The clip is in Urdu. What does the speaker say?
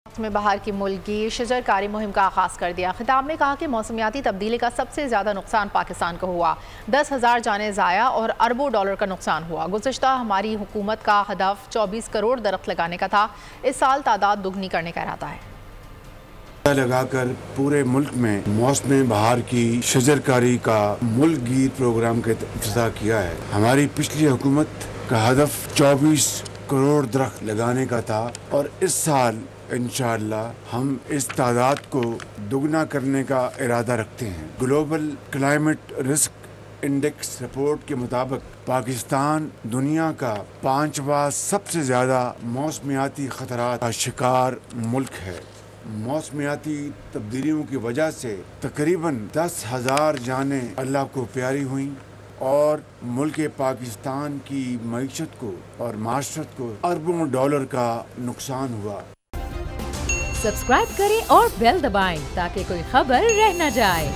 میں بہار کی ملکی شجر کاری مہم کا آغاز کر دیا۔ خطاب میں کہا کہ موسمیاتی تبدیلی کا سب سے زیادہ نقصان پاکستان کو ہوا۔ 10,000 جانیں ضائع اور اربوں ڈالر کا نقصان ہوا۔ گزشتہ ہماری حکومت کا ہدف 24 کروڑ درخت لگانے کا تھا۔ اس سال تعداد دگنی کرنے کا ارادہ ہے۔ لگا کر پورے ملک میں موسم بہار کی شجر کاری کا ملک گیر پروگرام کا افتتاح کیا ہے۔ ہماری پچھلی حکومت کا ہدف 24 کروڑ درخت لگانے کا تھا اور اس سال انشاءاللہ ہم اس تعداد کو دگنا کرنے کا ارادہ رکھتے ہیں۔ Global climate risk index report کے مطابق پاکستان دنیا کا 5واں سب سے زیادہ موسمیاتی خطرات کا شکار ملک ہے۔ موسمیاتی تبدیلیوں کی وجہ سے تقریباً 10,000 جانیں اللہ کو پیاری ہوئیں اور ملک پاکستان کی معیشت کو اور معاشرت کو اربوں ڈالر کا نقصان ہوا۔ سبسکرائب کریں اور بیل دبائیں تاکہ کوئی خبر رہ نہ جائے۔